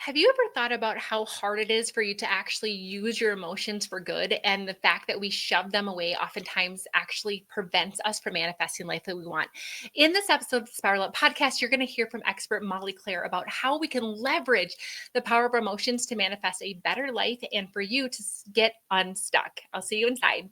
Have you ever thought about how hard it is for you to actually use your emotions for good? And the fact that we shove them away oftentimes actually prevents us from manifesting life that we want. In this episode of the Spiral Up podcast, you're going to hear from expert Molly Claire about how we can leverage the power of our emotions to manifest a better life and for you to get unstuck. I'll see you inside.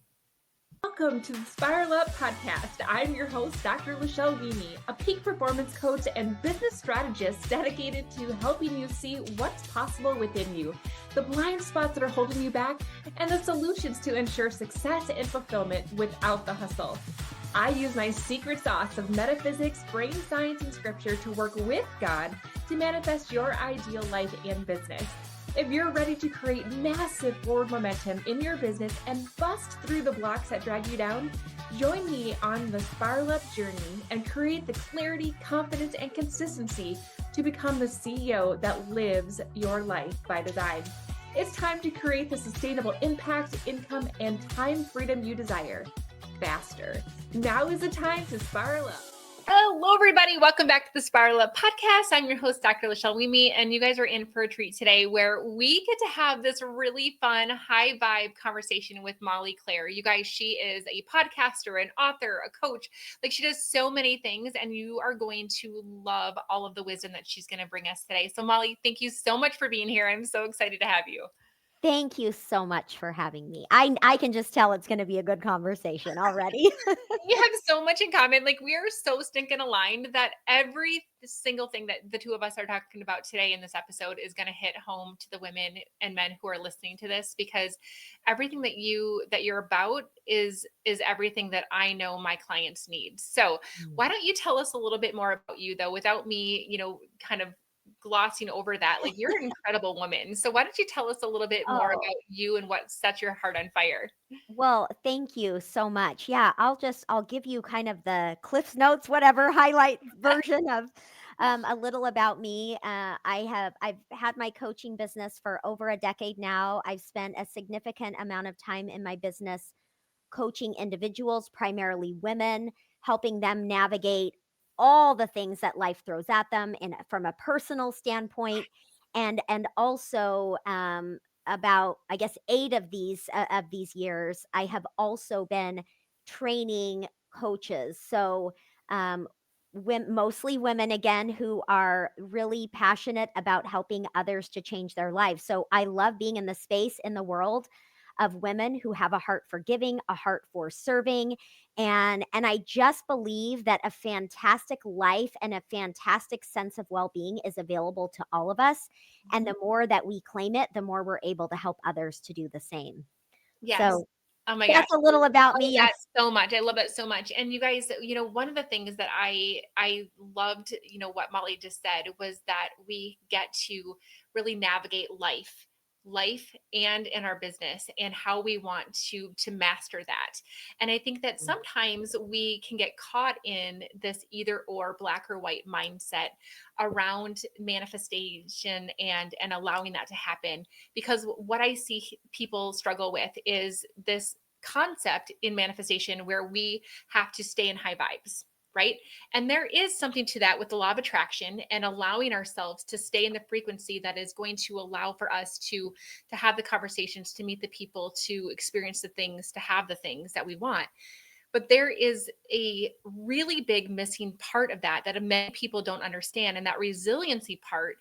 Welcome to the Spiral Up podcast. I'm your host, Dr. Wieme, a peak performance coach and business strategist dedicated to helping you see what's possible within you, the blind spots that are holding you back, and the solutions to ensure success and fulfillment without the hustle. I use my secret sauce of metaphysics, brain science, and scripture to work with God to manifest your ideal life and business. If you're ready to create massive forward momentum in your business and bust through the blocks that drag you down, join me on the Spiral Up journey and create the clarity, confidence, and consistency to become the CEO that lives your life by design. It's time to create the sustainable impact, income, and time freedom you desire faster. Now is the time to spiral up. Hello, everybody. Welcome back to the Spiral Up podcast. I'm your host, Dr. Wieme, and you guys are in for a treat today where we get to have this really fun, high vibe conversation with Molly Claire. You guys, she is a podcaster, an author, a coach. Like, she does so many things, and you are going to love all of the wisdom that she's going to bring us today. So, Molly, thank you so much for being here. I'm so excited to have you. Thank you so much for having me. I can just tell it's going to be a good conversation already. We have so much in common. Like, we are so stinking aligned that every single thing that the two of us are talking about today in this episode is going to hit home to the women and men who are listening to this, because everything that you're about is everything that I know my clients need. So why don't you tell us a little bit more about you, though, without me, kind of glossing over that. Like, you're an incredible woman. So why don't you tell us a little bit more Oh, about you and what sets your heart on fire? well, thank you so much. Yeah, I'll give you kind of the Cliff's Notes, whatever highlight version of a little about me. I've had my coaching business for over a decade now. I've spent a significant amount of time in my business coaching individuals, primarily women, helping them navigate all the things that life throws at them from a personal standpoint, and also about, I guess, 8 of these years I have also been training coaches. So mostly women, again, who are really passionate about helping others to change their lives. So I love being in the space in the world of women who have a heart for giving, a heart for serving, and I just believe that a fantastic life and a fantastic sense of well-being is available to all of us, and the more that we claim it, the more we're able to help others to do the same. Yes. So Oh my gosh. that's a little about I love me. that so much. I love it so much. And you guys, one of the things that I loved, what Molly just said, was that we get to really navigate life and in our business and how we want to master that. And I think that sometimes we can get caught in this either or, black or white mindset around manifestation and allowing that to happen, because what I see people struggle with is this concept in manifestation where we have to stay in high vibes, right? And there is something to that with the law of attraction and allowing ourselves to stay in the frequency that is going to allow for us to have the conversations, to meet the people, to experience the things, to have the things that we want. But there is a really big missing part of that many people don't understand. And that resiliency part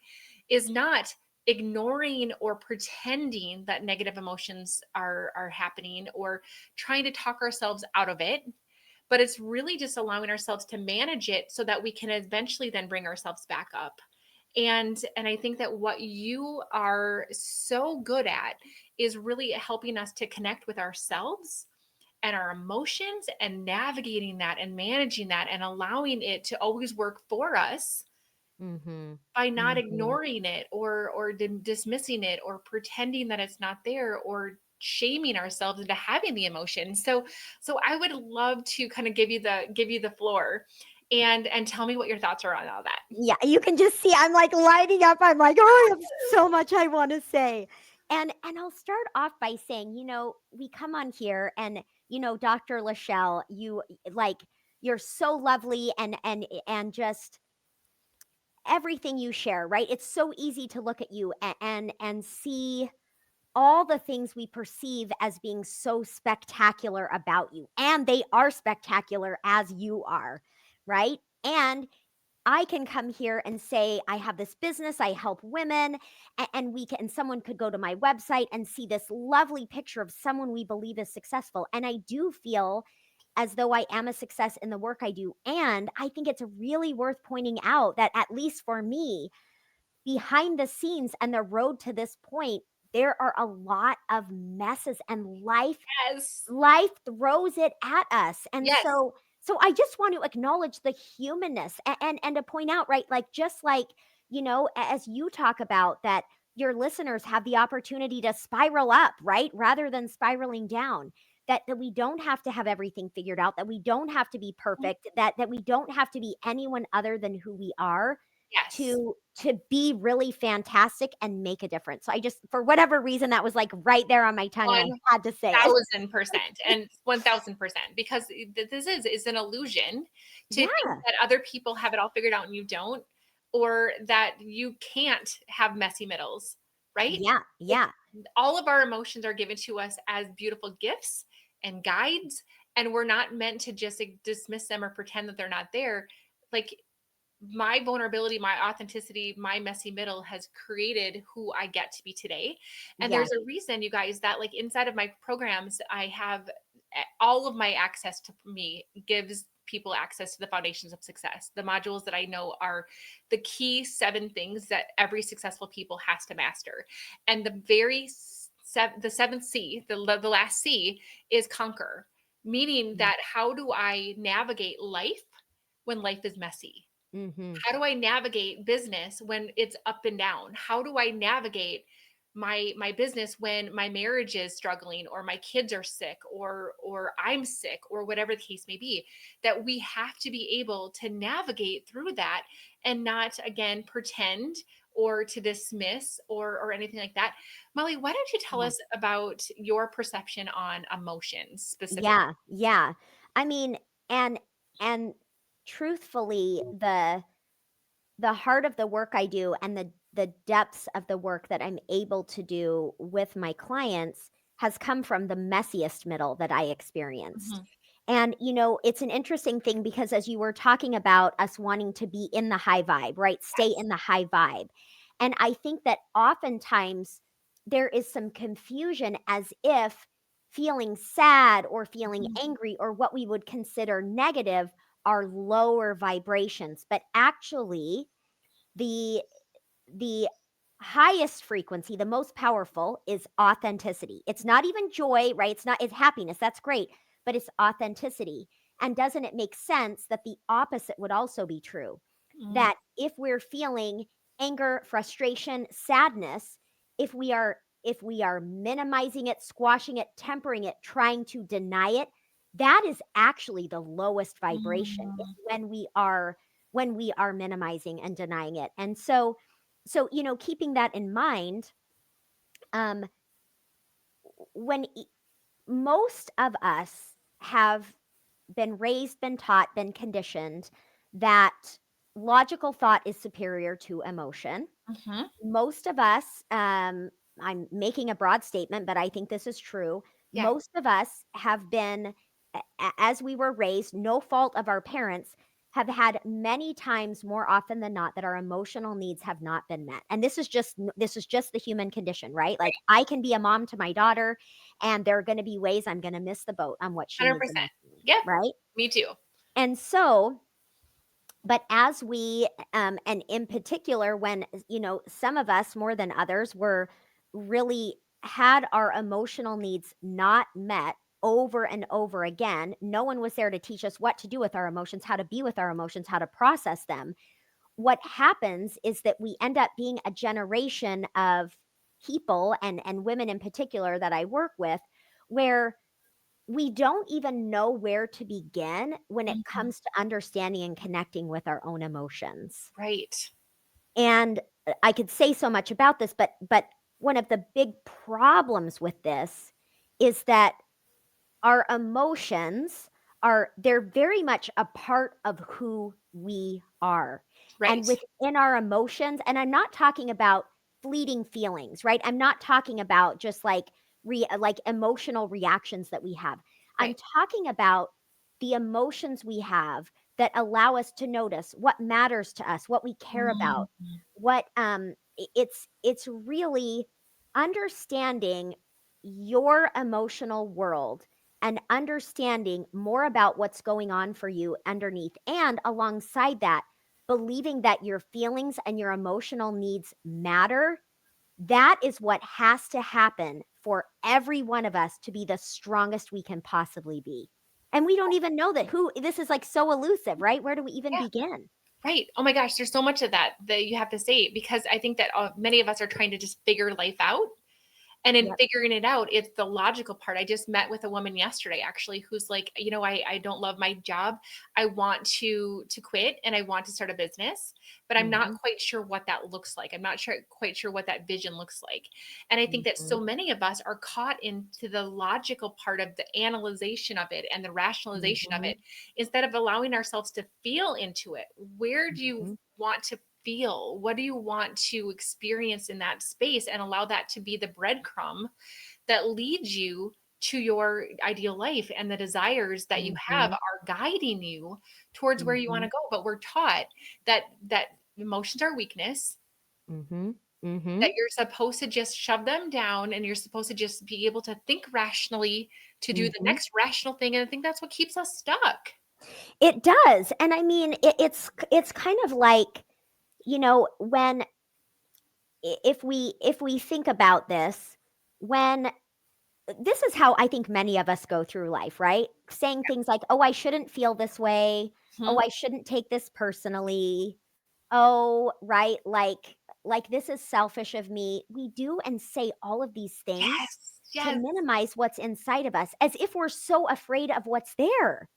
is not ignoring or pretending that negative emotions are happening or trying to talk ourselves out of it, but it's really just allowing ourselves to manage it so that we can eventually then bring ourselves back up. And I think that what you are so good at is really helping us to connect with ourselves and our emotions and navigating that and managing that and allowing it to always work for us Mhm. by not Mhm. ignoring it or dismissing it or pretending that it's not there or shaming ourselves into having the emotion. So I would love to kind of give you the floor and tell me what your thoughts are on all that. Yeah, you can just see I'm like lighting up. I'm like, "Oh, I have so much I wanna say." And I'll start off by saying, we come on here and, Dr. Lachelle, you're so lovely and just everything you share, right? It's so easy to look at you and see all the things we perceive as being so spectacular about you. And they are spectacular as you are, right? And I can come here and say, I have this business, I help women, and someone could go to my website and see this lovely picture of someone we believe is successful. And I do feel as though I am a success in the work I do. And I think it's really worth pointing out that, at least for me, behind the scenes and the road to this point, there are a lot of messes, and Yes. life throws it at us. And Yes. so I just want to acknowledge the humanness, and to point out, right, like, just like, as you talk about that, your listeners have the opportunity to spiral up, right, rather than spiraling down. That we don't have to have everything figured out, that we don't have to be perfect, that we don't have to be anyone other than who we are Yes. to be really fantastic and make a difference. So I just, for whatever reason, that was like right there on my tongue, and I had to say it. 1,000% and 1,000% because this is an illusion to think Yeah. that other people have it all figured out and you don't, or that you can't have messy middles, right? Yeah. Yeah. All of our emotions are given to us as beautiful gifts and guides, and we're not meant to just dismiss them or pretend that they're not there. Like, my vulnerability, my authenticity, my messy middle has created who I get to be today. And Yes. there's a reason, you guys, that like inside of my programs, I have all of my access to me gives people access to the foundations of success, the modules that I know are the key 7 things that every successful people has to master. And the seventh C, the last C, is conquer, meaning Mm. that how do I navigate life when life is messy? Mhm. How do I navigate business when it's up and down? How do I navigate my business when my marriage is struggling or my kids are sick or I'm sick or whatever the case may be? That we have to be able to navigate through that and not again pretend or to dismiss or anything like that. Molly, why don't you tell Yeah. us about your perception on emotions specifically? Yeah. Yeah. I mean, and and truthfully, the heart of the work I do, and the depths of the work that I'm able to do with my clients has come from the messiest middle that I experienced. Mhm. And it's an interesting thing, because as you were talking about us wanting to be in the high vibe, right? Stay Yes. in the high vibe. And I think that oftentimes there is some confusion, as if feeling sad or feeling Mhm. angry or what we would consider negative are lower vibrations. But actually, the the highest frequency, the most powerful, is authenticity. It's not even joy, right? It's happiness. That's great, but it's authenticity. And doesn't it make sense that the opposite would also be true? Mm. That if we're feeling anger, frustration, sadness, if we are minimizing it, squashing it, tempering it, trying to deny it, that is actually the lowest vibration, is Mm. when we are minimizing and denying it. And so keeping that in mind, um when most of us have been raised, been taught, been conditioned that logical thought is superior to emotion. Mhm. Most of us, I'm making a broad statement, but I think this is true. Yeah. Most of us have been, as we were raised, no fault of our parents, have had many times, more often than not, that our emotional needs have not been met. And this is just the human condition, right? Like, I can be a mom to my daughter, and there are going to be ways I'm going to miss the boat on what she needs 100%. emotionally, Yep. right? Me too. And so, but as we, and in particular, when, some of us more than others were really had our emotional needs not met over and over again, no one was there to teach us what to do with our emotions, how to be with our emotions, how to process them. What happens is that we end up being a generation of people, and women in particular that I work with, where we don't even know where to begin when it Mhm. comes to understanding and connecting with our own emotions. Right. And I could say so much about this, but one of the big problems with this is that our emotions they're very much a part of who we are. Right. And within our emotions, and I'm not talking about fleeting feelings, right? I'm not talking about just like like emotional reactions that we have. I'm Right. talking about the emotions we have that allow us to notice what matters to us, what we care about, Mhm. what it's really understanding your emotional world and understanding more about what's going on for you underneath, and alongside that, believing that your feelings and your emotional needs matter. That is what has to happen for every one of us to be the strongest we can possibly be. And we don't even know that who this is, like, so elusive, right? Where do we even Yeah. begin? Right. Oh my gosh, there's so much of that that you have to say, because I think that many of us are trying to just figure life out. And in Yep. figuring it out, it's the logical part. I just met with a woman yesterday actually who's like, I don't love my job. I want to quit and I want to start a business, but I'm not Mhm. quite sure what that looks like. I'm not sure quite sure what that vision looks like. And I think that Mhm. so many of us are caught into the logical part of the analyzation of it and the rationalization of Mhm. it instead of allowing ourselves to feel into it. Where do you Mhm. want to feel? What do you want to experience in that space, and allow that to be the breadcrumb that leads you to your ideal life, and the desires that you have Mhm. are guiding you towards where you want Mhm. to go. But we're taught that emotions are weakness, Mhm. that Mhm. you're supposed to just shove them down and you're supposed to just be able to think rationally to do the Mhm. next rational thing. And I think that's what keeps us stuck. It does, and I mean, it's kind of like, when if we think about this, when this is how I think many of us go through life, right? Saying things like, "Oh, I shouldn't feel this way. Oh, Mhm. I shouldn't take this personally. Oh, right, like this is selfish of me." We do and say all of these things Yes. to Yes. minimize what's inside of us, as if we're so afraid of what's there.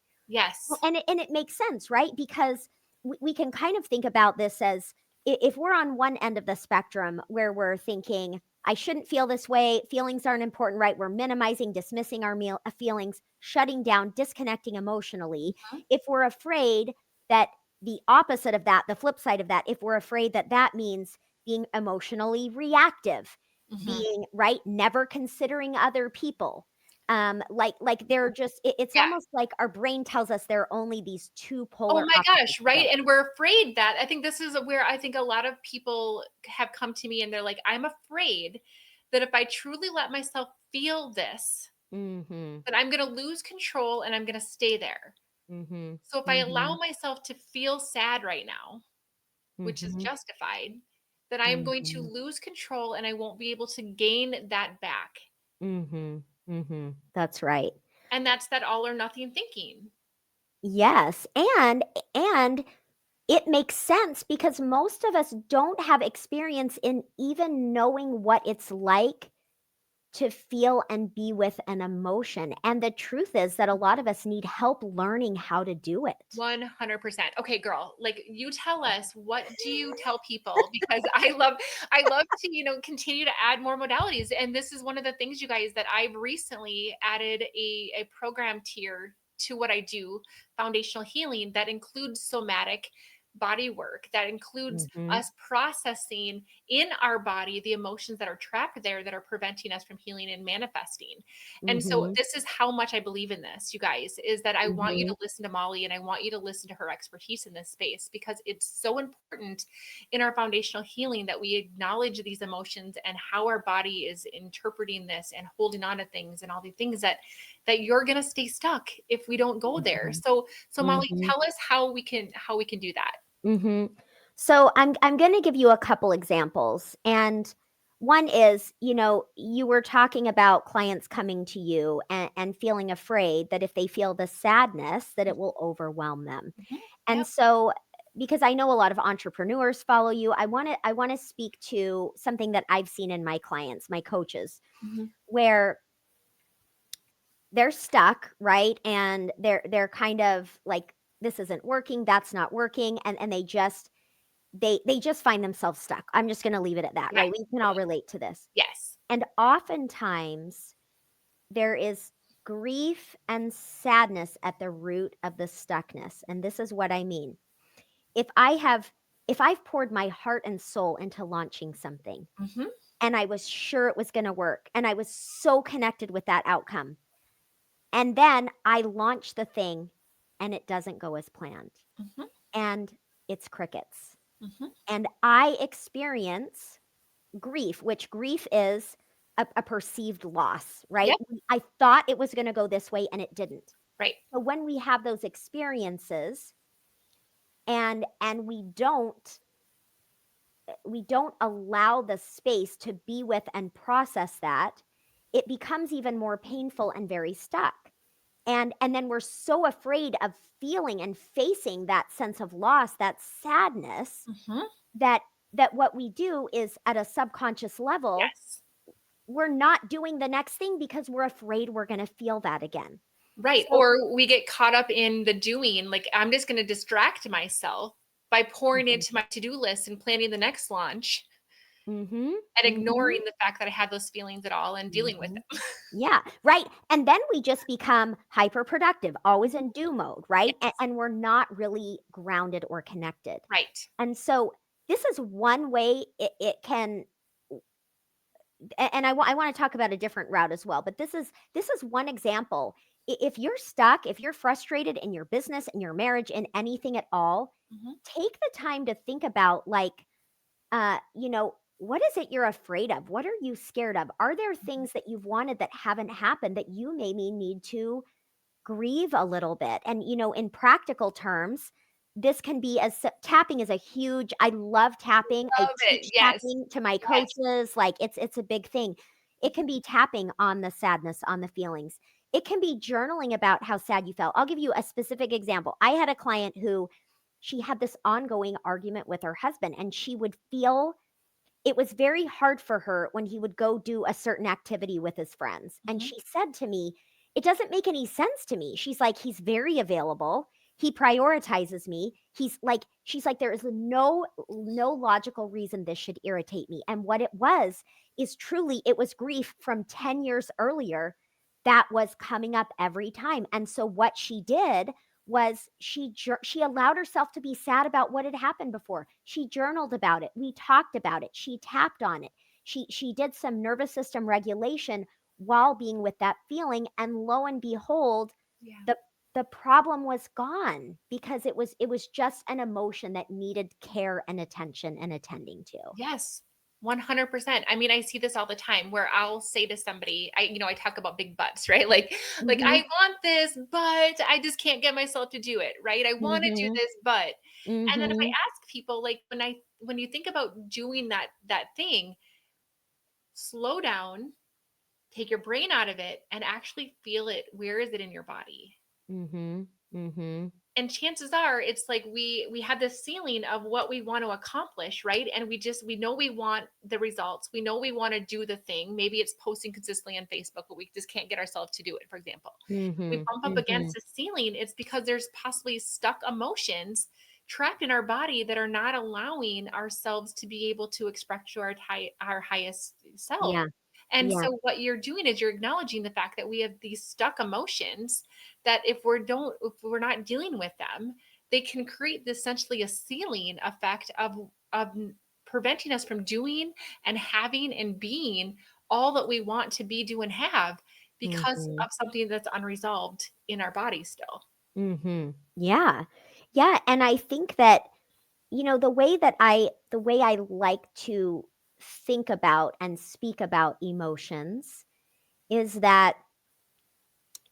Well, Yes. and it makes sense, right? Because we can kind of think about this as, if we're on one end of the spectrum where we're thinking, I shouldn't feel this way, feelings aren't important, right? We're minimizing, dismissing our feelings, shutting down, disconnecting emotionally. Mhm. If we're afraid that the opposite of that, the flip side of that, if we're afraid that that means being emotionally reactive, Mhm. being right, never considering other people, like they're just, it's Yeah. almost like our brain tells us there are only these two Oh polar my opposites gosh, right? going. And we're afraid that I think this is where I think a lot of people have come to me and they're like, I'm afraid that if I truly let myself feel this, Mhm. that I'm going to lose control and I'm going to stay there. Mhm. So if I allow Mhm. myself to feel sad right now, which is Mhm. justified, that I am going to Mhm. lose control and I won't be able to gain that back. Mhm. Mhm. That's right. And that's that all or nothing thinking. Yes, and it makes sense because most of us don't have experience in even knowing what it's like to feel and be with an emotion, and the truth is that a lot of us need help learning how to do it. 100%. Okay, girl, like you tell us, what do you tell people? Because I love to, continue to add more modalities. And this is one of the things, you guys, that I've recently added a program tier to what I do, foundational healing, that includes somatic body work, that includes Mhm. us processing in our body the emotions that are trapped there that are preventing us from healing and manifesting. And so Mhm. this is how much I believe in this, you guys, is that I want you Mhm. to listen to Molly and I want you to listen to her expertise in this space, because it's so important in our foundational healing that we acknowledge these emotions and how our body is interpreting this and holding on to things and all the things that you're going to stay stuck if we don't go there. Mhm. So Molly, Mhm. tell us how we can do that. Mhm. So I'm gonna give you a couple examples, and one is, you were talking about clients coming to you and feeling afraid that if they feel the sadness, that it will overwhelm them. Mhm. And Yep. so, because I know a lot of entrepreneurs follow you, I wanna speak to something that I've seen in my clients, my coaches, Mhm. where they're stuck, right? And they're kind of like, this isn't working, that's not working, and they just find themselves stuck. I'm just gonna leave it at that, Yes. right? We can all Totally. relate to this. Yes. And oftentimes, there is grief and sadness at the root of the stuckness, and this is what I mean. If I have if I've poured my heart and soul into launching something Mhm. and I was sure it was going to work and I was so connected with that outcome, and then I launch the thing and it doesn't go as planned Mhm. and it's crickets. Mhm. And I experience grief, which grief is a perceived loss, right? Yep. I thought it was going to go this way and it didn't. Right. So when we have those experiences and we don't allow the space to be with and process that, it becomes even more painful and very stuck. And then we're so afraid of feeling and facing that sense of loss, that sadness, Mhm. that what we do is at a subconscious level, Yes. we're not doing the next thing because we're afraid we're going to feel that again. Right. So, Or we get caught up in the doing, like, I'm just gonna distract myself by pouring mhm, into my to-do list and planning the next launch mhm, and mhm, ignoring the fact that I had those feelings at all and dealing with mhm. them. Yeah, right. And then we just become hyper productive, always in do mode, right? And, Yes. and we're not really grounded or connected. Right. And so this is one way it can, and I want to talk about a different route as well, but this is one example. If you're stuck, if you're frustrated in your business, in your marriage, in anything at all, Mhm. take the time to think about, like, what is it you're afraid of? What are you scared of? Are there Mhm. things that you've wanted that haven't happened that you maybe need to grieve a little bit? And, in practical terms, this can be tapping is a huge, I love tapping. I Love it. teach Yes. tapping to my Yes. coaches. Like, it's a big thing. It can Mhm. be tapping on the sadness, on the feelings. It can be journaling about how sad you felt. I'll give you a specific example. I had a client who, she had this ongoing argument with her husband, and she would feel it was very hard for her when he would go do a certain activity with his friends, and Mhm. she said to me, "It doesn't make any sense to me." She's like, "He's very available. He prioritizes me. She's like, "There is no logical reason this should irritate me." And what it was is truly it was grief from 10 years earlier that was coming up every time. And so what she did was she allowed herself to be sad about what had happened before. She journaled about it. We talked about it. She tapped on it. She did some nervous system regulation while being with that feeling, and lo and behold, Yeah. the the problem was gone because it was just an emotion that needed care and attention and attending to. Yes. 100%. I mean, I see this all the time where I'll say to somebody, I talk about big butts, right? Like I Mhm. want this, but I just can't get myself to do it, right? I want to do Mhm. this, but. And then if I Mhm. ask people, like, when you think about doing that thing, slow down, take your brain out of it and actually feel it. Where is it in your body? Mhm. Mhm. And chances are it's like we have this ceiling of what we want to accomplish, right? And we know we want the results, we know we want to do the thing. Maybe it's posting consistently on Facebook, but we just can't get ourselves to do it, for example. We Mhm. bump up against Mhm. the ceiling, it's because there's possibly stuck emotions trapped in our body that are not allowing ourselves to be able to express to our highest self. Yeah. And Yeah. so what you're doing is you're acknowledging the fact that we have these stuck emotions that if we're not dealing with them, they can create essentially a ceiling effect of preventing us from doing and having and being all that we want to be, do, and have because Mhm. of something that's unresolved in our body still. Mhm. Yeah. Yeah, and I think that, the way I like to think about and speak about emotions is that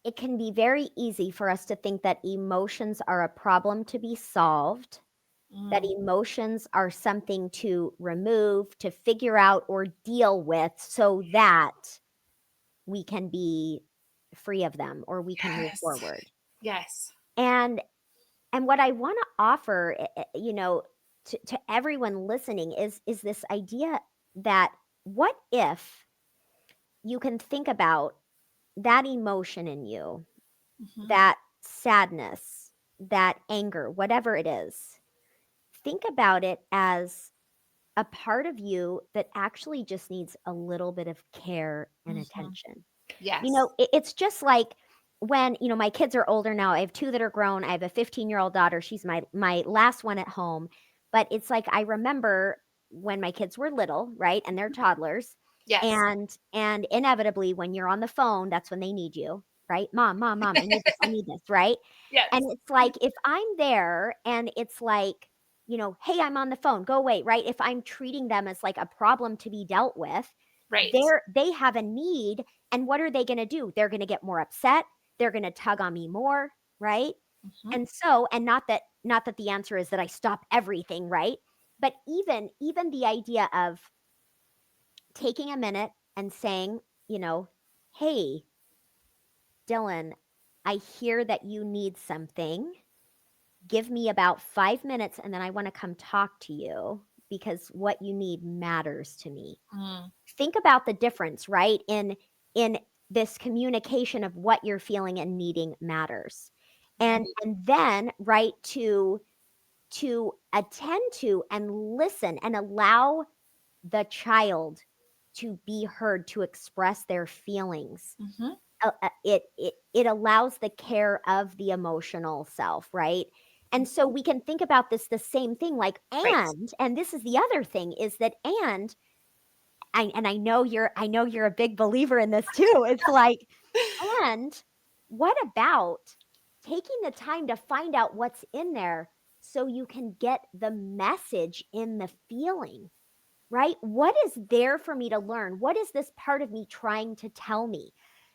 it can be very easy for us to think that emotions are a problem to be solved, that Mm, emotions are something to remove, to figure out or deal with so that we can be free of them or we can move yes. forward. Yes. And what I want to offer, to everyone listening is this idea that, what if you can think about that emotion in you, Mhm. that sadness, that anger, whatever it is, think about it as a part of you that actually just needs a little bit of care and Mhm. attention. Yes. It's just like when, my kids are older now. I have two that are grown. I have a 15-year-old daughter. She's my last one at home. But it's like I remember when my kids were little, right? And they're toddlers. Yes. And inevitably when you're on the phone, that's when they need you, right? Mom, mom, mom, I need this, right? And Yes. it's like if I'm there and it's like, hey, I'm on the phone, go away, right? If I'm treating them as like a problem to be dealt with, Right. they have a need, and what are they going to do? They're going to get more upset, they're going to tug on me more, right? Mhm. And so, and not that the answer is that I stop everything, right? But even the idea of taking a minute and saying, hey, Dylan, I hear that you need something. Give me about 5 minutes and then I want to come talk to you because what you need matters to me. Mm. Think about the difference, right? In this communication of what you're feeling and needing matters. And Right. and then, right, to attend to and listen and allow the child to be heard, to express their feelings. Mhm. It allows the care of the emotional self, right? And so we can think about this the same thing, like, Right. and this is the other thing is that, I know you're a big believer in this too. It's like, and what about taking the time to find out what's in there so you can get the message in the feeling, right? What is there for me to learn? What is this part of me trying to tell me?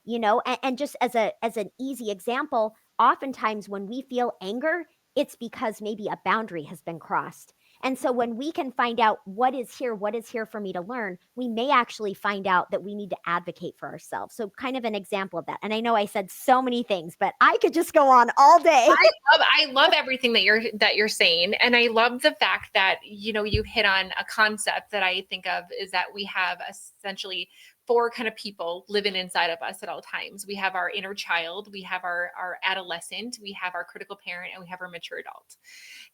And just as an easy example, oftentimes when we feel anger, it's because maybe a boundary has been crossed. And so when we can find out what is here for me to learn, we may actually find out that we need to advocate for ourselves. So kind of an example of that. And I know I said so many things, but I could just go on all day. I love everything that you're saying, and I love the fact that you hit on a concept that I think of is that we have essentially four kind of people living inside of us at all times. We have our inner child, we have our adolescent, we have our critical parent, and we have our mature adult.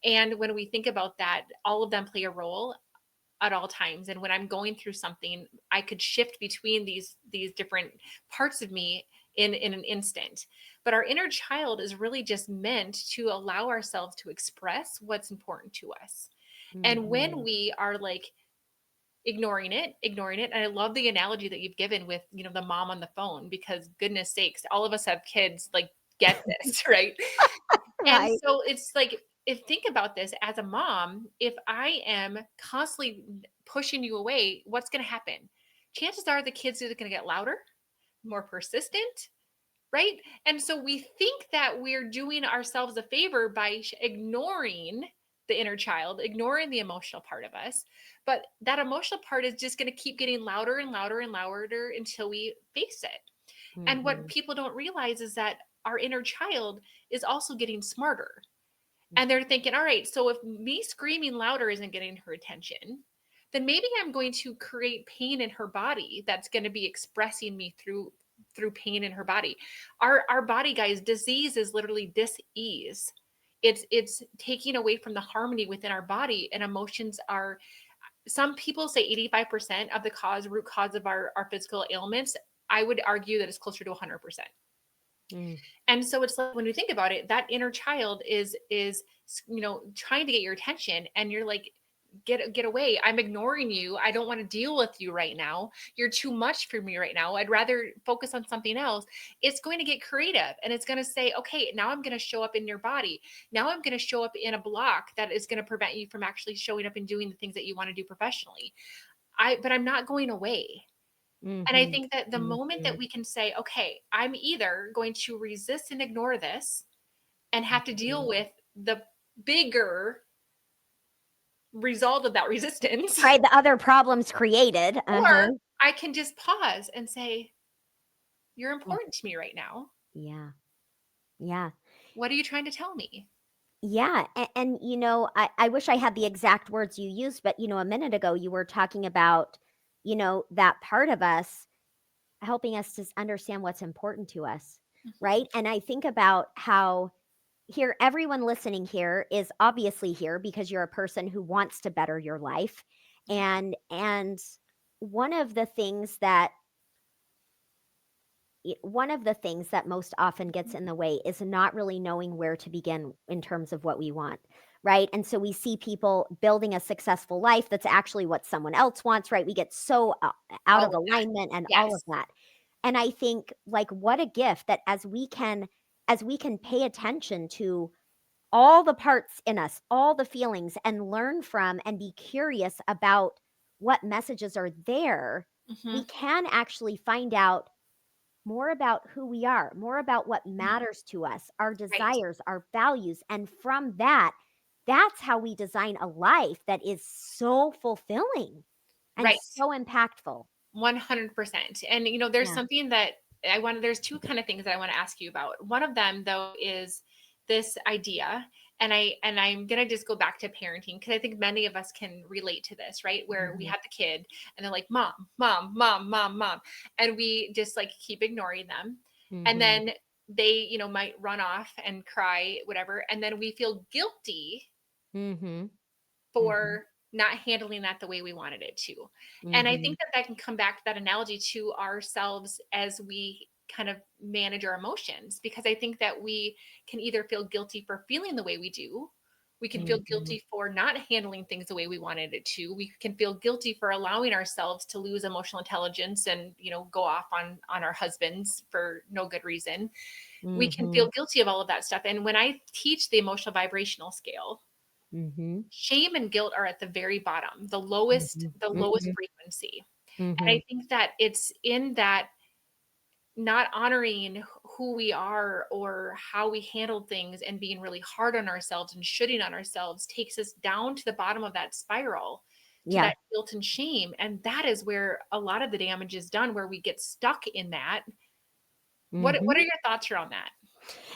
And when we think about that, all of them play a role at all times. And when I'm going through something, I could shift between these different parts of me in an instant. But our inner child is really just meant to allow ourselves to express what's important to us. And when Mhm. we are like ignoring it, and I love the analogy that you've given with, the mom on the phone, because goodness sakes, all of us have kids, like, get this, right? And Right. so it's like, if think about this as a mom, if I am constantly pushing you away, what's going to happen? Chances are the kids are going to get louder, more persistent, right? And so we think that we're doing ourselves a favor by ignoring the inner child, ignoring the emotional part of us. But that emotional part is just going to keep getting louder and louder and louder until we face it. And what Mhm. people don't realize is that our inner child is also getting smarter, and they're thinking, all right, so if me screaming louder isn't getting her attention, then maybe I'm going to create pain in her body that's going to be expressing me through pain in her body. Our body, guys, disease is literally dis-ease. It's taking away from the harmony within our body, and emotions are, some people say 85% of the root cause of our physical ailments. I would argue that it's closer to 100%. Mm. And so it's like, when you think about it, that inner child is trying to get your attention, and you're like, get away, I'm ignoring you, I don't want to deal with you right now, you're too much for me right now, I'd rather focus on something else. It's going to get creative, and it's going to say, okay, now I'm going to show up in your body, now I'm going to show up in a block that is going to prevent you from actually showing up and doing the things that you want to do professionally. But I'm not going away. And I Mhm. think that the moment that Mhm. we can say, okay, I'm either going to resist and ignore this and have to deal Mhm. with the bigger result of that resistance, Right, the other problems created, uh-huh. or I can just pause and say, you're Yeah, important to me right now. yeah, yeah, What are you trying to tell me? yeah, and, I wish I had the exact words you used, but, a minute ago, you were talking about, that part of us helping us to understand what's important to us, Mhm. right? And I think about how here everyone listening here is obviously here because you're a person who wants to better your life, Yeah. and one of the things that one of the things that most often gets in the way is not really knowing where to begin in terms of what we want. right? And so we see people building a successful life that's actually what someone else wants, right? We get so out All of of that. alignment and all of Yes. that. And I think like what a gift that as we can pay attention to all the parts in us, all the feelings and learn from and be curious about what messages are there, we Mhm. can actually find out more about who we are, more about what Mhm. matters to us, our Right. desires, our values. And from that, that's how we design a life that is so fulfilling and Right. so impactful. 100%. And there's Yeah. something that there's two kind of things that I want to ask you about. One of them though is this idea, and I'm going to just go back to parenting because I think many of us can relate to this, right? Where we Mhm. have the kid and they're like, "Mom, mom, mom, mom, mom." And we just like keep ignoring them. And Mhm. then they, might run off and cry, whatever, and then we feel guilty Mhm. Mhm. for not handling that the way we wanted it to. And I Mhm. think that that can come back to that analogy to ourselves as we kind of manage our emotions, because I think that we can either feel guilty for feeling the way we do. We can feel Mhm. guilty for not handling things the way we wanted it to. We can feel guilty for allowing ourselves to lose emotional intelligence and, go off on our husbands for no good reason. We can Mhm. feel guilty of all of that stuff. And when I teach the emotional vibrational scale, Mhm. shame and guilt are at the very bottom, the lowest Mhm. the lowest Mhm. frequency. And I Mhm. think that it's in that not honoring who we are or how we handle things and being really hard on ourselves and shooting on ourselves takes us down to the bottom of that spiral, to Yeah. that guilt and shame. And that is where a lot of the damage is done, where we get stuck in that. What are Mhm. your thoughts around that?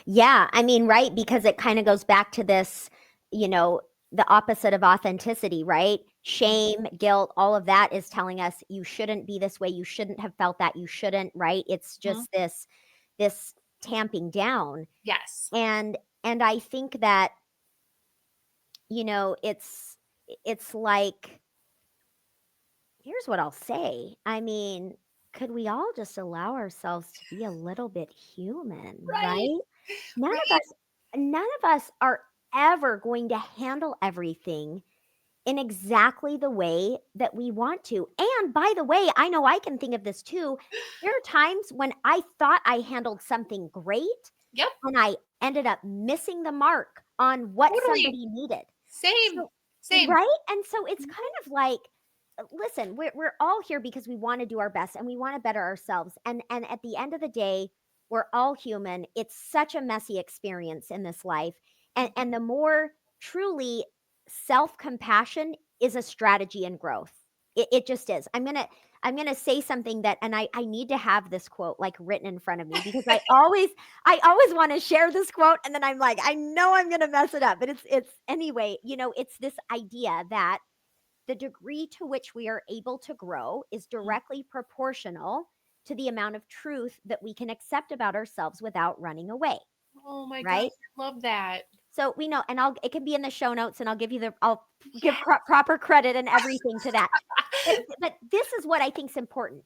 Yeah, I mean, right, because it kinda goes back to this, you know, the opposite of authenticity, right? Shame, guilt, all of that is telling us you shouldn't be this way, you shouldn't have felt that, you shouldn't, right? It's Mhm. just this tamping down, Yes. and I think that, it's like here's what I'll say, I mean, could we all just allow ourselves to be a little bit human, Right. right? None of Right. us none of us are ever going to handle everything in exactly the way that we want to. And by the way, I know I can think of this too. There are times when I thought I handled something great Yep. and I ended up missing the mark on what Totally. somebody needed. Same. So Same. right? And so it's Mhm. kind of like listen, we're all here because we wanna do our best and we wanna better ourselves, and at the end of the day, we're all human. It's such a messy experience in this life, and the more truly self-compassion is a strategy in growth. It just is. I'm gonna say something that and I need to have this quote, like, written in front of me because I always wanna share this quote, and then I'm like, "I know I'm gonna mess it up," but it's anyway, it's this idea that the degree to which we are able to grow is directly proportional to the amount of truth that we can accept about ourselves without running away, Oh my gosh, right? I love that. So we know, and it can be in the show notes, and I'll give Yes. proper credit and everything to that. But this is what I think is important.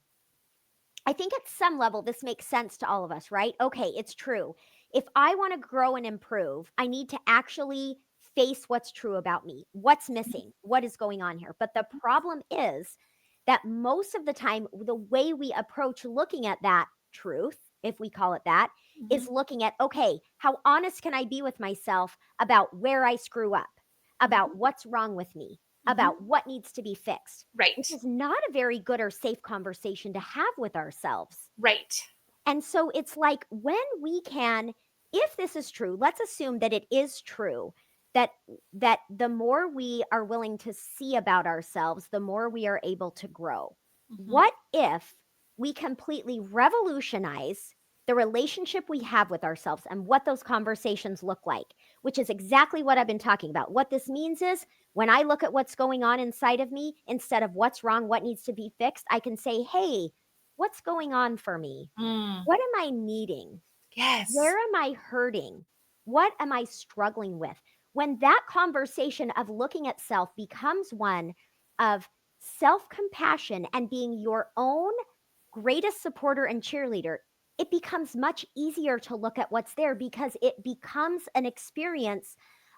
I think at some level this makes sense to all of us, right? Okay, it's true. If I want to grow and improve, I need to actually face what's true about me. What's missing? What is going on here? But the problem is that most of the time, the way we approach looking at that truth, if we call it that, is Mhm, looking at, okay, how honest can I be with myself about where I screw up, mhm, about what's wrong with me, mhm. about what needs to be fixed? Which Right, is not a very good or safe conversation to have with ourselves. right. And so it's like when we can if this is true, let's assume that it is true that the more we are willing to see about ourselves, the more we are able to grow. Mhm. What if we completely revolutionize the relationship we have with ourselves and what those conversations look like, which is exactly what I've been talking about. What this means is when I look at what's going on inside of me, instead of what's wrong, what needs to be fixed, I can say, hey, what's going on for me? Mm, What am I needing? yes. Where am I hurting? What am I struggling with? When that conversation of looking at self becomes one of self compassion and being your own greatest supporter and cheerleader, it becomes much easier to look at what's there because it becomes an experience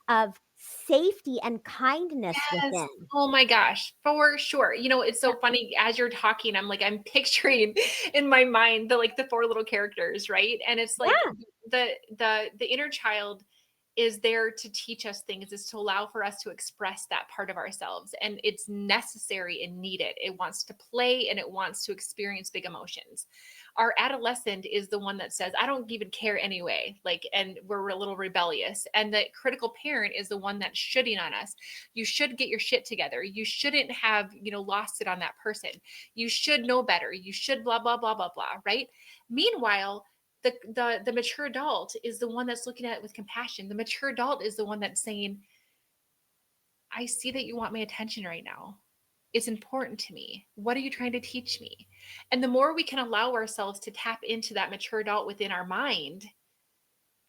of safety and kindness Yes. within. Oh my gosh, for sure. It's Yeah. so funny as you're talking, I'm picturing in my mind the four little characters, right? And it's like Yeah. the inner child is there to teach us things, is to allow for us to express that part of ourselves. And it's necessary and needed. It wants to play and it wants to experience big emotions. Our adolescent is the one that says, I don't even care anyway. And we're a little rebellious. And the critical parent is the one that's shitting on us. You should get your shit together. You shouldn't have, lost it on that person. You should know better. You should blah, blah, blah, blah, blah. Right. Meanwhile, the mature adult is the one that's looking at it with compassion. The mature adult is the one that's saying, I see that you want my attention right now. It's important to me. What are you trying to teach me? And the more we can allow ourselves to tap into that mature adult within our mind,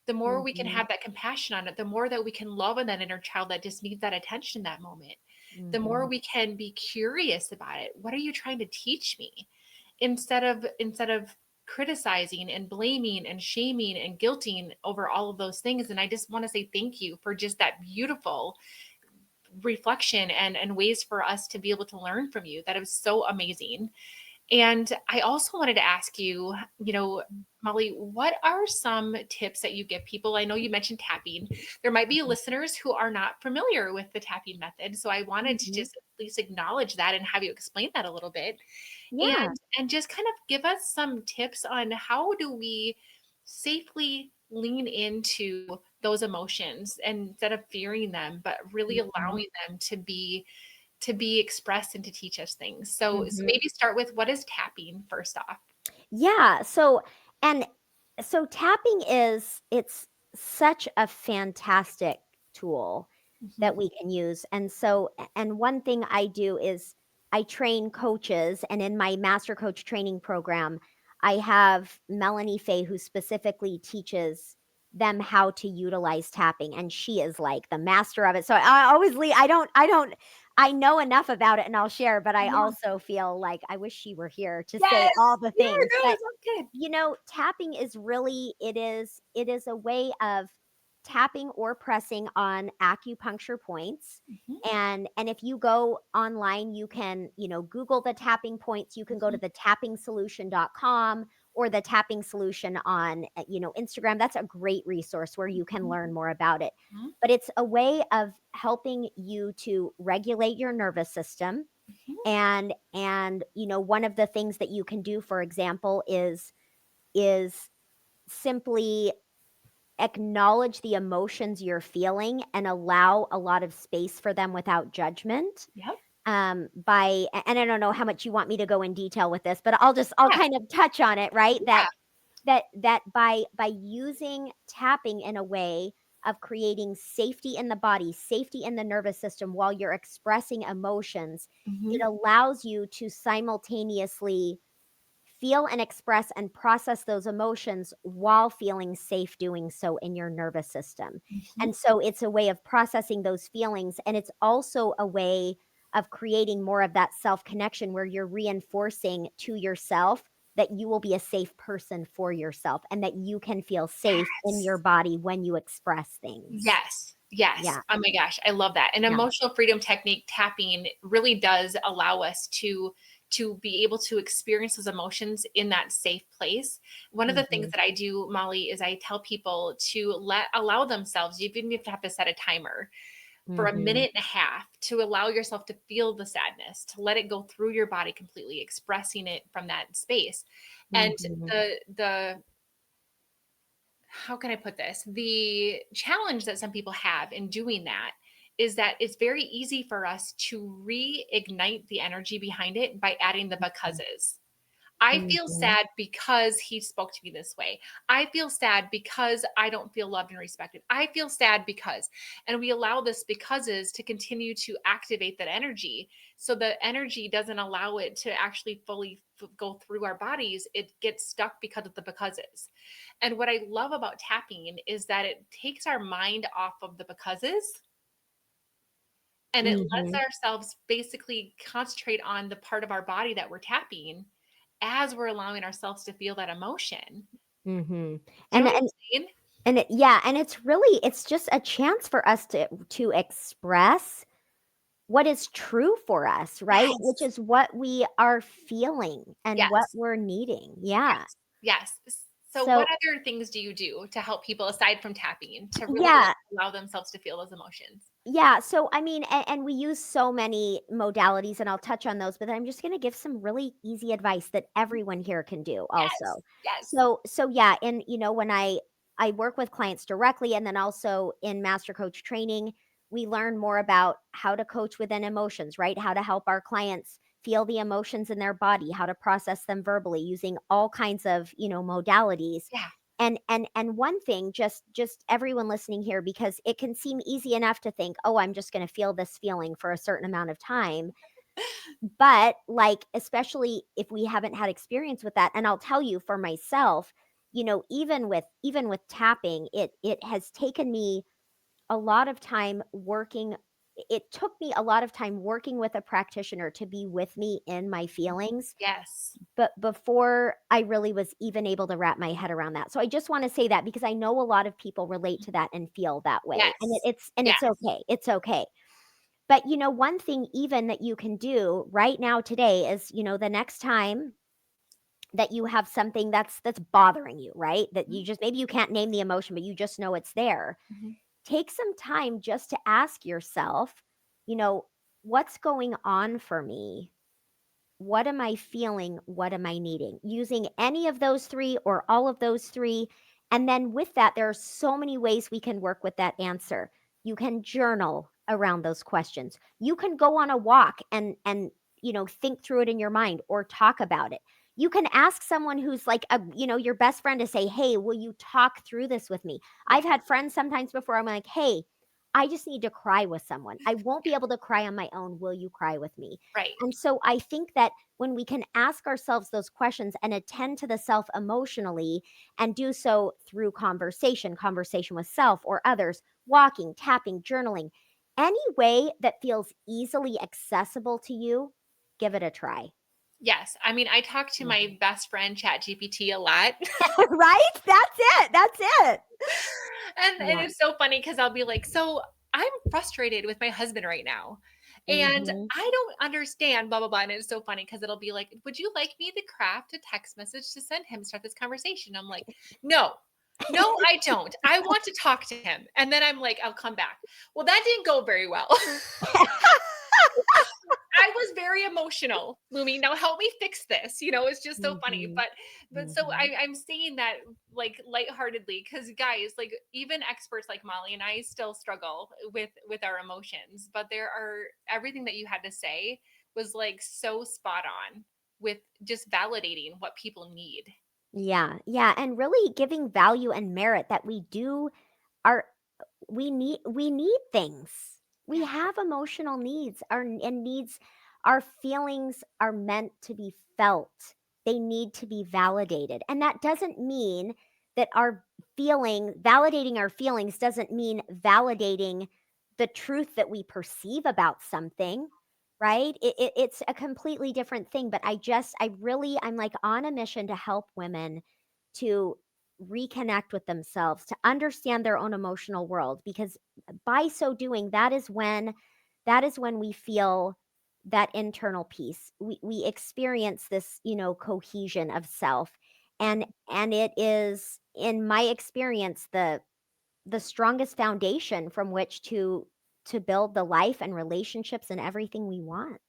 the more we can Mhm. have that compassion on it, the more that we can love on that inner child that just needs that attention in that moment. The more Mhm. we can be curious about it. What are you trying to teach me? Instead of criticizing and blaming and shaming and guilting over all of those things. And I just want to say thank you for just that beautiful reflection and ways for us to be able to learn from you. That was so amazing. And I also wanted to ask you, Molly, what are some tips that you give people? I know you mentioned tapping. There might be listeners who are not familiar with the tapping method. So I wanted to Mhm. just at least acknowledge that and have you explain that a little bit. Yeah. And just kind of give us some tips on how do we safely lean into those emotions and instead of fearing them, but really Mhm. allowing them to be expressed and to teach us things. So Mhm. maybe start with what is tapping first off? Yeah, and so tapping it's such a fantastic tool that Mhm. we can use. And one thing I do is I train coaches, and in my master coach training program, I have Melanie Fay who specifically teaches them how to utilize tapping, and she is like the master of it. So I know enough about it and I'll share, but I Yeah. also feel like I wish she were here to say Yes. all the Yeah, things. no, But it sounds good. tapping is really it is a way of tapping or pressing on acupuncture points. Mhm, And if you go online, you can, Google the tapping points. You can go to mhm, the tappingsolution.com or the tapping solution on, Instagram. That's a great resource where you can mhm, learn more about it. mhm, But it's a way of helping you to regulate your nervous system. mhm. And one of the things that you can do, for example, is simply acknowledge the emotions you're feeling and allow a lot of space for them without judgment. Yep. And I don't know how much you want me to go in detail with this, but I'll Yeah, kind of touch on it, right? yeah. That by using tapping in a way of creating safety in the body, safety in the nervous system while you're expressing emotions, it Mhm. allows you to simultaneously feel and express and process those emotions while feeling safe doing so in your nervous system. Mhm. And so it's a way of processing those feelings. And it's also a way of creating more of that self connection where you're reinforcing to yourself that you will be a safe person for yourself and that you can feel safe in your Yes. body when you express things. Yes. Yes. Yeah. Oh my gosh, I love that. An Yeah. emotional freedom technique tapping really does allow us to be able to experience those emotions in that safe place. One of the things Hmm. that I do, Molly, is I tell people to allow themselves, even if you have to set a timer for a Hmm. minute and a half, to allow yourself to feel the sadness, to let it go through your body completely, expressing it from that space. And Hmm. the how can I put this? The challenge that some people have in doing that is that it's very easy for us to reignite the energy behind it by adding the becauses. I feel Hmm. sad because he spoke to me this way. I feel sad because I don't feel loved and respected. I feel sad because, and we allow this becauses to continue to activate that energy. So the energy doesn't allow it to actually fully go through our bodies. It gets stuck because of the becauses. And what I love about tapping is that it takes our mind off of the becauses and it lets Hmm. ourselves basically concentrate on the part of our body that we're tapping as we're allowing ourselves to feel that emotion. Hmm. Do you know And what I'm and saying? Yeah, and it's just a chance for us to express what is true for us, right? Which Yes. is what we are feeling and what Yes. we're needing. Yeah. Yes. Yes. So what So, other things do you do to help people aside from tapping to really yeah, allow themselves to feel those emotions? yeah, so, I mean, and we use so many modalities, and I'll touch on those, but I'm just gonna give some really easy advice that everyone here can do Yes. also. Yes. So yeah, and, when I work with clients directly and then also in master coach training, we learn more about how to coach within emotions, right? How to help our clients feel the emotions in their body, how to process them verbally using all kinds of, modalities. Yeah. And one thing, just everyone listening here, because it can seem easy enough to think, "Oh, I'm just gonna feel this feeling for a certain amount of time." But, like, especially if we haven't had experience with that, and I'll tell you for myself, even with tapping, it has taken me a lot of time working it took me a lot of time working with a practitioner to be with me in my feelings, Yes. but before I really was even able to wrap my head around that. So I just wanna say that because I know a lot of people relate to that and feel that way, and Yes. it's Yes. okay, it's okay. But, one thing even that you can do right now today is, the next time that you have something that's bothering you, right? That Mhm. you just maybe you can't name the emotion, but you just know it's there. Mhm. Take some time just to ask yourself, you know, "What's going on for me? What am I feeling? What am I needing?" Using any of those 3 or all of those 3, and then with that, there are so many ways we can work with that answer. You can journal around those questions. You can go on a walk and, think through it in your mind or talk about it. You can ask someone who's like your best friend to say, "Hey, will you talk through this with me?" I've Yes. had friends sometimes before I'm like, "Hey, I just need to cry with someone. I won't be able to cry on my own. Will you cry with me?" Right. And so I think that when we can ask ourselves those questions and attend to the self emotionally and do so through conversation with self or others, walking, tapping, journaling, any way that feels easily accessible to you, give it a try. Yes. I mean, I talk to Yeah. my best friend ChatGPT a lot. Right? That's it. That's it. And Yeah. it's so funny because I'll be like, "So I'm frustrated with my husband right now. And Mhm. I don't understand, blah, blah, blah." And it's so funny because it'll be like, "Would you like me to craft a text message to send him, start this conversation?" I'm like, "No, no, I don't. I want to talk to him." And then I'm like, I'll come back. Well, that didn't go very well. I was very emotional, Lumi. Now help me fix this. It's just so funny. Mhm. But so Mhm. I'm saying that like lightheartedly because guys, like even experts like Molly and I still struggle with our emotions. But there are everything that you had to say was like so spot on with just validating what people need. Yeah. Yeah, and really giving value and merit that we do our we need things. We Yeah. have emotional needs. Our feelings are meant to be felt. They need to be validated. And that doesn't mean that validating our feelings doesn't mean validating the truth that we perceive about something, right? It's a completely different thing. But I'm like on a mission to help women to reconnect with themselves, to understand their own emotional world, because by so doing, that is when we feel that internal peace. We experience this, cohesion of self. And it is, in my experience, the strongest foundation from which to build the life and relationships and everything we want.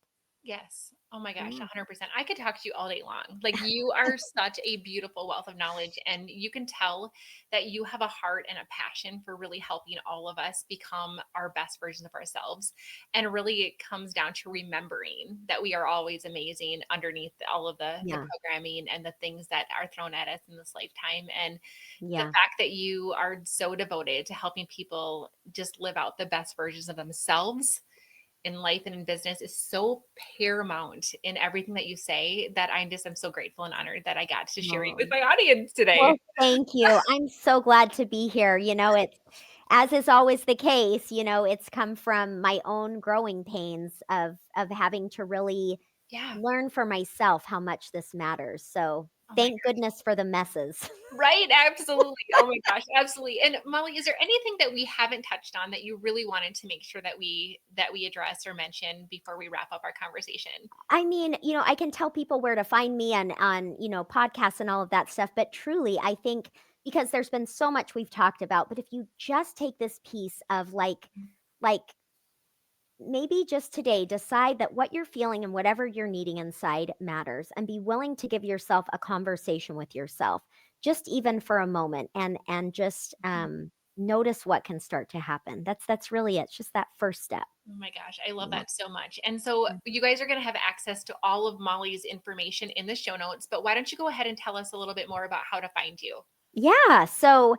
Yes. Oh my gosh, Yeah. 100%. I could talk to you all day long. Like you are such a beautiful wealth of knowledge and you can tell that you have a heart and a passion for really helping all of us become our best versions of ourselves. And really it comes down to remembering that we are always amazing underneath all of the Yeah. programming and the things that are thrown at us in this lifetime. And the Yeah. fact that you are so devoted to helping people just live out the best versions of themselves in life and in business is so paramount in everything that you say that I'm so grateful and honored that I got to share it with Oh. my audience Well, today. thank you. I'm so glad to be here. It's as is always the case, it's come from my own growing pains of having to really Yeah. learn for myself how much this matters. So Oh my thank goodness for the messes. Right, absolutely. Oh my gosh, absolutely. And Molly, is there anything that we haven't touched on that you really wanted to make sure that we address or mention before we wrap up our conversation? I mean, I can tell people where to find me on podcasts and all of that stuff, but truly, I think because there's been so much we've talked about, but if you just take this piece of like maybe just today decide that what you're feeling and whatever you're needing inside matters and be willing to give yourself a conversation with yourself just even for a moment and just notice what can start to happen. That's really it. It's just that first step. Oh my gosh, I love Yeah. that so much. And so you guys are going to have access to all of Molly's information in the show notes, but why don't you go ahead and tell us a little bit more about how to find you? Yeah. So,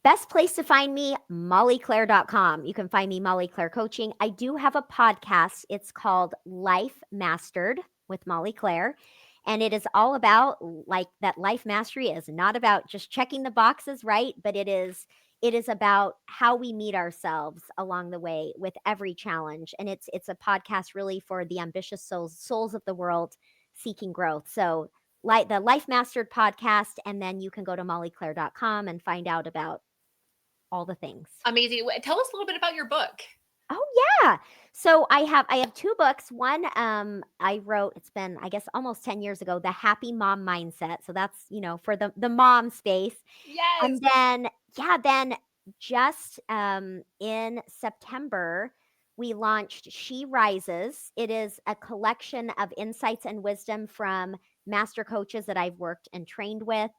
best place to find me, mollyclaire.com. You can find me, Molly Claire Coaching. I do have a podcast. It's called Life Mastered with Molly Claire. And it is all about like that life mastery is not about just checking the boxes, right? But it is about how we meet ourselves along the way with every challenge. And it's a podcast really for the ambitious souls of the world seeking growth. So like the Life Mastered podcast, and then you can go to mollyclaire.com and find out about all the things. Amazing. Tell us a little bit about your book. Oh yeah. So I have two books. One I wrote, it's been I guess almost 10 years ago, The Happy Mom Mindset. So that's, for the mom space. Yes. And then yeah, then just in September we launched She Rises. It is a collection of insights and wisdom from master coaches that I've worked and trained with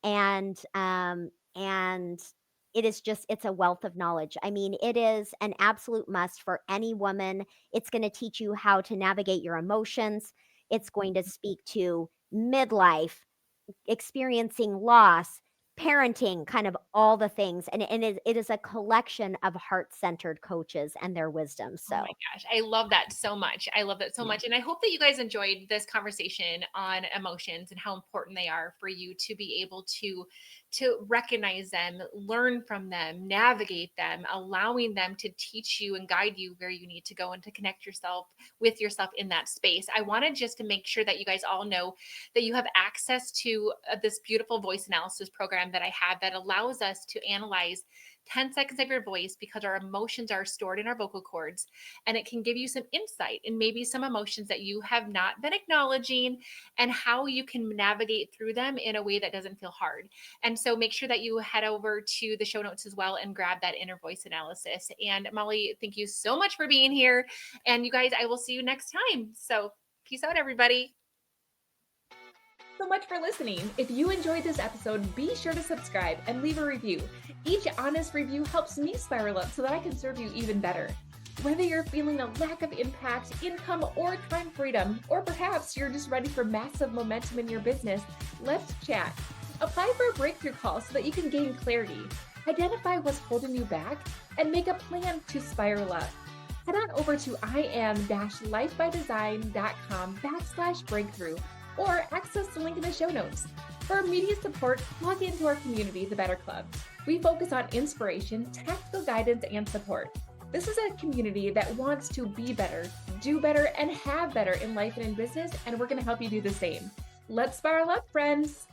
and it's a wealth of knowledge. I mean, it is an absolute must for any woman. It's going to teach you how to navigate your emotions. It's going to speak to midlife, experiencing loss, parenting, kind of all the things. And it is a collection of heart-centered coaches and their wisdom. Oh my So, gosh, I love that so much. I love that so yeah. much. And I hope that you guys enjoyed this conversation on emotions and how important they are for you to be able to recognize them, learn from them, navigate them, allowing them to teach you and guide you where you need to go and to connect yourself with yourself in that space. I wanted just to make sure that you guys all know that you have access to this beautiful voice analysis program that I have that allows us to analyze 10 seconds of your voice because our emotions are stored in our vocal cords, and it can give you some insight and maybe some emotions that you have not been acknowledging and how you can navigate through them in a way that doesn't feel hard. And so make sure that you head over to the show notes as well and grab that inner voice analysis. And Molly, thank you so much for being here. And you guys, I will see you next time. So peace out, everybody. So much for listening. If you enjoyed this episode, be sure to subscribe and leave a review. Each honest review helps me spiral up so that I can serve you even better. Whether you're feeling a lack of impact, income, or time freedom, or perhaps you're just ready for massive momentum in your business, let's chat. Apply for a breakthrough call so that you can gain clarity, identify what's holding you back, and make a plan to spiral up. Head on over to im-lifebydesign.com/breakthrough or access the link in the show notes. For immediate support, log into our community, the Better Club. We focus on inspiration, tactical guidance, and support. This is a community that wants to be better, do better, and have better in life and in business, and we're going to help you do the same. Let's spiral up, friends.